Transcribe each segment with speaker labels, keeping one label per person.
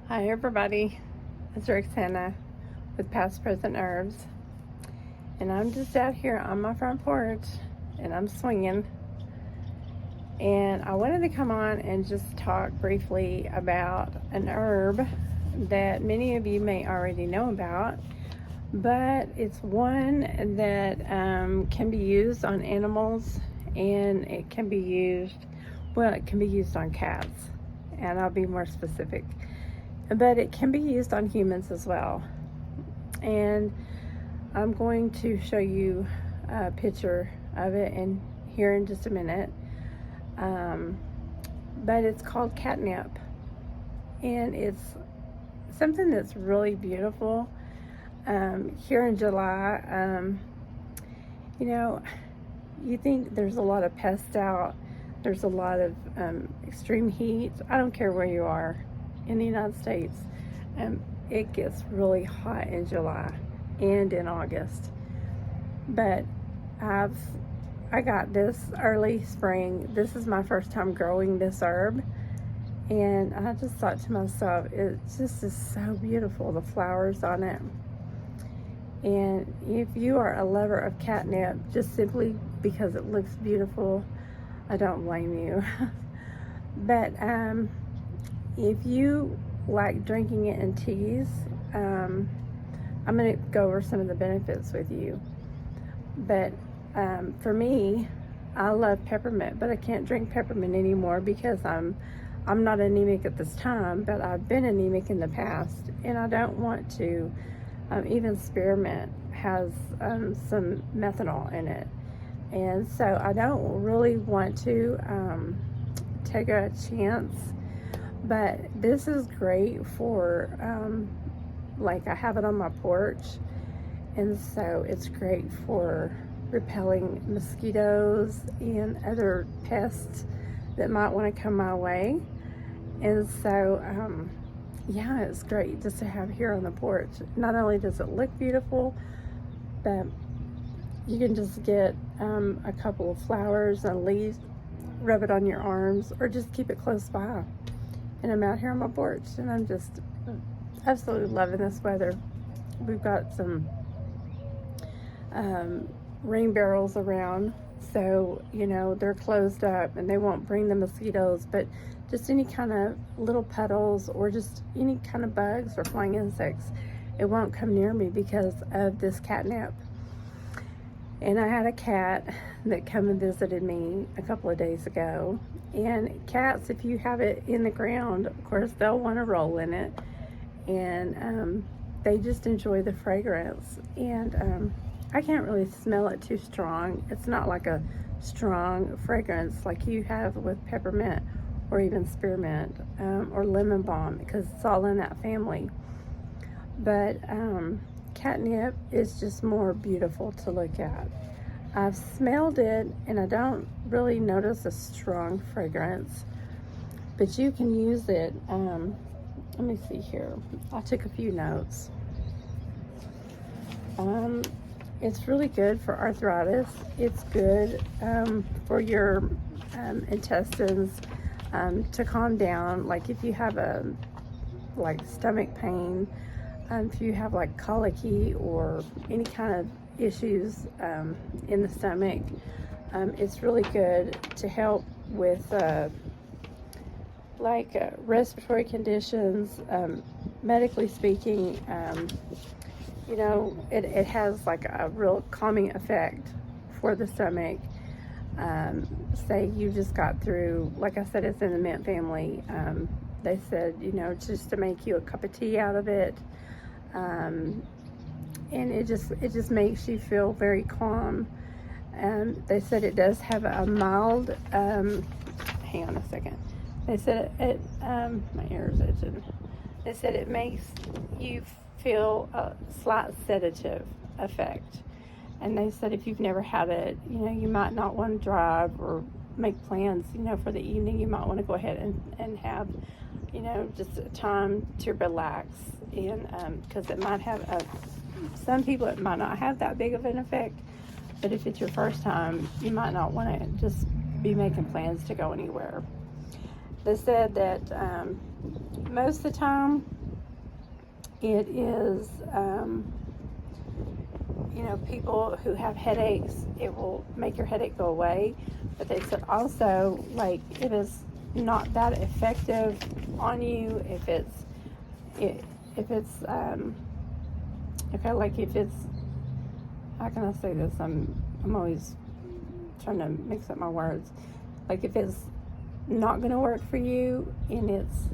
Speaker 1: Hi everybody, it's Roxana with Past Present Herbs, and I'm just out here on my front porch and I'm swinging, and I wanted to come on and just talk briefly about an herb that many of you may already know about, but it's one that can be used on animals, and it can be used on cats, and I'll be more specific. But it can be used on humans as well. And I'm going to show you a picture of it here in just a minute. But it's called catnip, and it's something that's really beautiful. Here in July, you think there's a lot of pests out, there's a lot of extreme heat. I don't care where you are in the United States, it gets really hot in July and in August. But I got this early spring. This is my first time growing this herb, and I just thought to myself, it just is so beautiful, the flowers on it. And if you are a lover of catnip just simply because it looks beautiful, I don't blame you. But if you like drinking it in teas, I'm going to go over some of the benefits with you. But for me, I love peppermint, but I can't drink peppermint anymore because I'm not anemic at this time, but I've been anemic in the past, and I don't want to. Even spearmint has some methanol in it, and so I don't really want to take a chance. But this is great for, like, I have it on my porch, and so it's great for repelling mosquitoes and other pests that might want to come my way. And so, yeah, it's great just to have here on the porch. Not only does it look beautiful, but you can just get a couple of flowers and leaves, rub it on your arms, or just keep it close by. And I'm out here on my porch, and I'm just absolutely loving this weather. We've got some rain barrels around, so they're closed up and they won't bring the mosquitoes, but just any kind of little puddles or just any kind of bugs or flying insects, it won't come near me because of this catnip. And I had a cat that come and visited me a couple of days ago. And cats, if you have it in the ground, of course, they'll want to roll in it. And they just enjoy the fragrance. And I can't really smell it too strong. It's not like a strong fragrance like you have with peppermint or even spearmint or lemon balm, because it's all in that family. But catnip is just more beautiful to look at. I've smelled it, and I don't really notice a strong fragrance, but you can use it. Let me see here. I took a few notes. It's really good for arthritis. It's good for your intestines to calm down. Like if you have stomach pain, if you have like colicky or any kind of issues in the stomach, it's really good to help with respiratory conditions. Medically speaking, it has like a real calming effect for the stomach. Say you just got through, like I said, it's in the mint family. They said, just to make you a cup of tea out of it. And it just makes you feel very calm. And they said it does have a mild, hang on a second. They said my ears itching. They said it makes you feel a slight sedative effect. And they said if you've never had it, you might not want to drive or make plans, for the evening. You might want to go ahead and have, just a time to relax. And because it might have some people, it might not have that big of an effect. But if it's your first time, you might not want to just be making plans to go anywhere. They said that most of the time, It is, people who have headaches, it will make your headache go away. But they said also, like, it is not that effective on you if it's, if it's, how can I say this? I'm always trying to mix up my words. Like, if it's not going to work for you and it's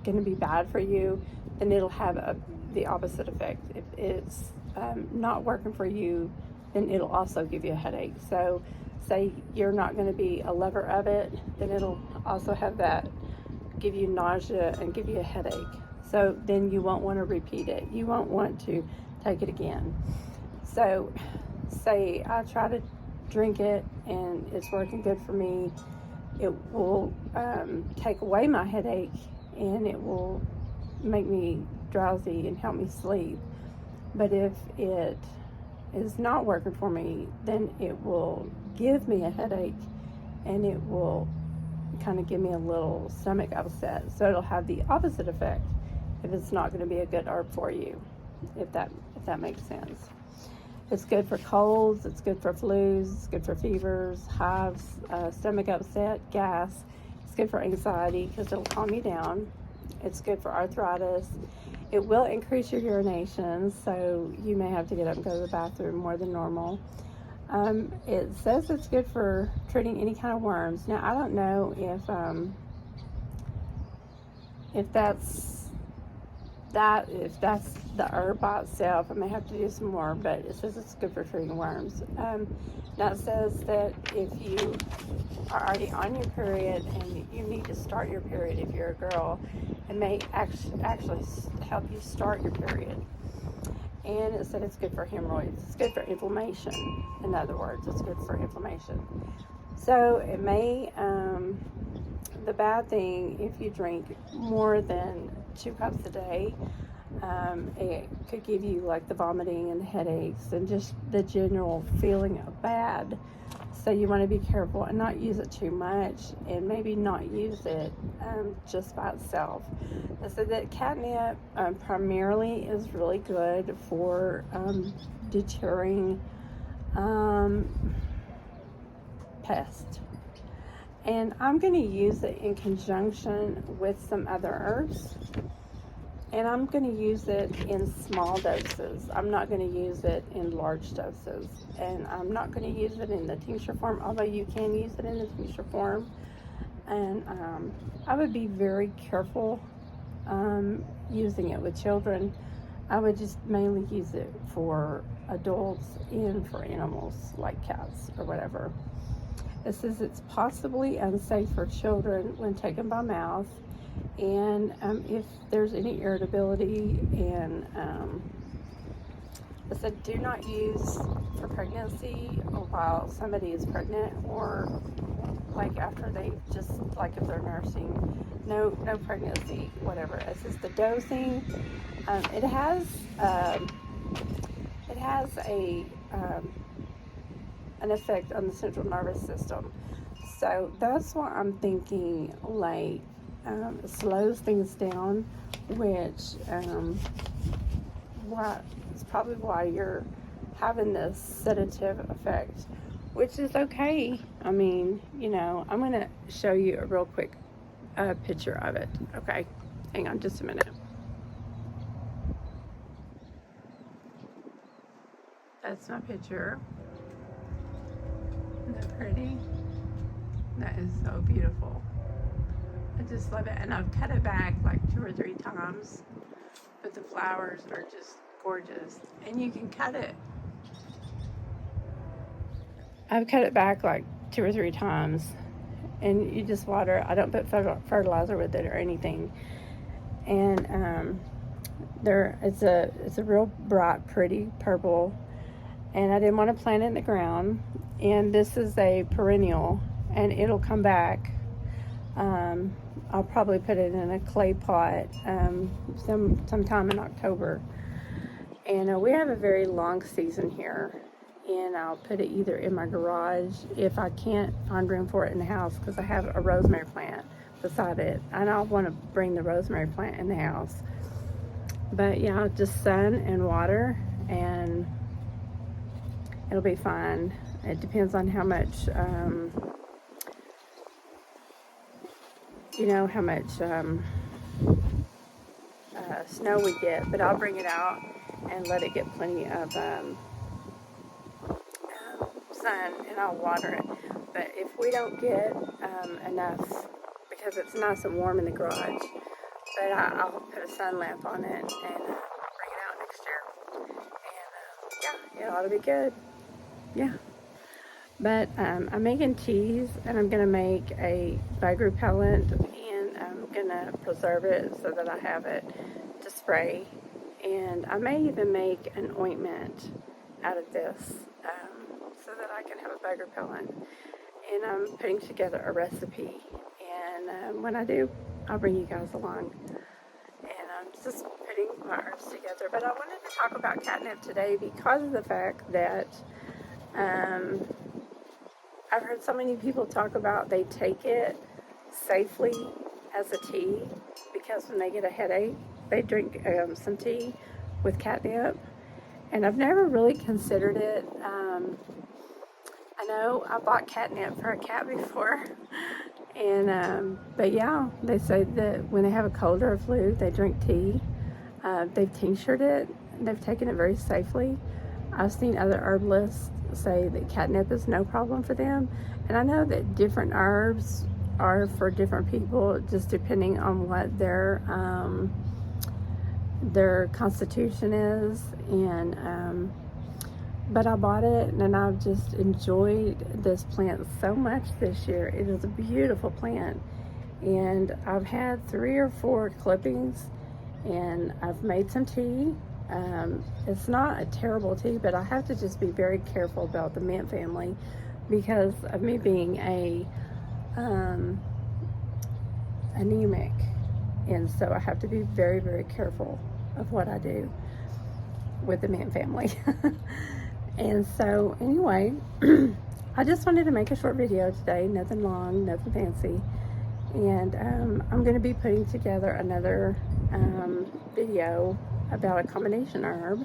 Speaker 1: going to be bad for you, then it'll have the opposite effect. If it's not working for you, then it'll also give you a headache. So say you're not going to be a lover of it, then it'll also have that, give you nausea and give you a headache. So then you won't want to repeat it. You won't want to take it again. So say I try to drink it and it's working good for me, it will take away my headache and it will make me drowsy and help me sleep. But if it is not working for me, then it will give me a headache and it will kind of give me a little stomach upset. So it'll have the opposite effect if it's not going to be a good herb for you, if that makes sense. It's good for colds, it's good for flus, it's good for fevers, hives, stomach upset, gas. It's good for anxiety because it'll calm you down. It's good for arthritis. It will increase your urination, so you may have to get up and go to the bathroom more than normal. It says it's good for treating any kind of worms. Now, I don't know if that's the herb by itself. I may have to do some more, but it says it's good for treating worms. Now it says that if you are already on your period and you need to start your period, if you're a girl, it may actually help you start your period. And it said it's good for hemorrhoids. It's good for inflammation. In other words, it's good for inflammation. So it may, the bad thing, if you drink more than 2 cups a day, it could give you like the vomiting and the headaches and just the general feeling of bad. So you want to be careful and not use it too much, and maybe not use it just by itself. So that catnip primarily is really good for deterring pests. And I'm going to use it in conjunction with some other herbs. And I'm going to use it in small doses. I'm not going to use it in large doses. And I'm not going to use it in the tincture form, although you can use it in the tincture form. And I would be very careful using it with children. I would just mainly use it for adults and for animals like cats or whatever. It says it's possibly unsafe for children when taken by mouth. And if there's any irritability, and it said do not use for pregnancy or while somebody is pregnant, or like after they just, like if they're nursing, no pregnancy, whatever. It says the dosing, it has an effect on the central nervous system. So that's why I'm thinking like it slows things down, which is probably why you're having this sedative effect, which is okay. I mean, I'm going to show you a real quick picture of it. Okay, hang on just a minute. That's my picture. Isn't that pretty? That is so beautiful. I just love it, and I've cut it back like 2 or 3 times, but the flowers are just gorgeous. And you can cut it. I've cut it back like 2 or 3 times, and you just water. I don't put fertilizer with it or anything. And it's a real bright, pretty purple. And I didn't want to plant it in the ground. And this is a perennial, and it'll come back. I'll probably put it in a clay pot sometime in October. And we have a very long season here, and I'll put it either in my garage if I can't find room for it in the house, because I have a rosemary plant beside it, and I'll want to bring the rosemary plant in the house. But yeah, just sun and water, and it'll be fine. It depends on how much, how much snow we get. But I'll bring it out and let it get plenty of sun, and I'll water it. But if we don't get enough, because it's nice and warm in the garage, but I'll put a sun lamp on it and bring it out next year. And yeah, it ought to be good. Yeah. But I'm making teas, and I'm going to make a bug repellent, and I'm going to preserve it so that I have it to spray. And I may even make an ointment out of this so that I can have a bug repellent. And I'm putting together a recipe. And when I do, I'll bring you guys along. And I'm just putting my herbs together. But I wanted to talk about catnip today because of the fact that I've heard so many people talk about they take it safely as a tea, because when they get a headache, they drink some tea with catnip. And I've never really considered it. I know I bought catnip for a cat before. And but yeah, they say that when they have a cold or a flu, they drink tea. They've tinctured it. They've taken it very safely. I've seen other herbalists say that catnip is no problem for them. And I know that different herbs are for different people, just depending on what their constitution is. And but I bought it, and I've just enjoyed this plant so much this year. It is a beautiful plant, and I've had 3 or 4 clippings, and I've made some tea. It's not a terrible tea, but I have to just be very careful about the mint family because of me being anemic, and so I have to be very, very careful of what I do with the mint family. And so anyway, I just wanted to make a short video today, nothing long, nothing fancy. And I'm going to be putting together another video about a combination herb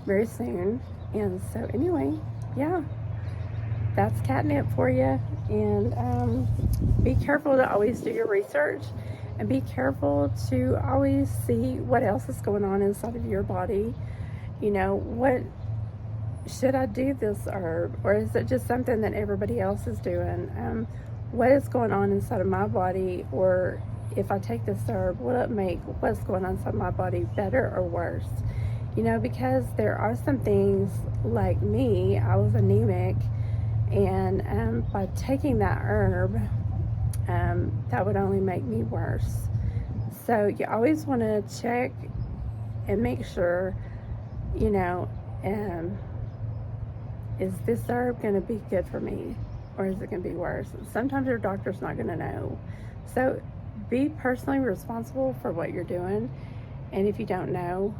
Speaker 1: very soon. And so anyway, yeah, that's catnip for you. And be careful to always do your research, and be careful to always see what else is going on inside of your body. What should I do this herb, or is it just something that everybody else is doing? What is going on inside of my body, or if I take this herb, will it make what's going on inside my body better or worse? Because there are some things, like me, I was anemic, and by taking that herb, that would only make me worse. So you always want to check and make sure, is this herb going to be good for me, or is it going to be worse? Sometimes your doctor's not going to know. So be personally responsible for what you're doing. And if you don't know,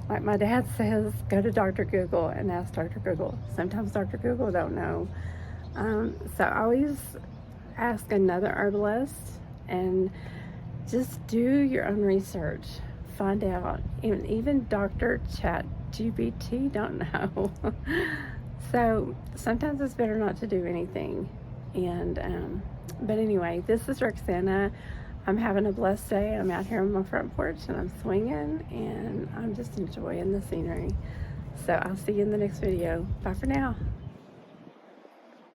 Speaker 1: like my dad says, go to Dr. Google and ask Dr. Google. Sometimes Dr. Google don't know. So always ask another herbalist and just do your own research. Find out. Even Dr. ChatGPT don't know. So sometimes it's better not to do anything. And but anyway, this is Roxana. I'm having a blessed day. I'm out here on my front porch, and I'm swinging, and I'm just enjoying the scenery. So I'll see you in the next video. Bye for now.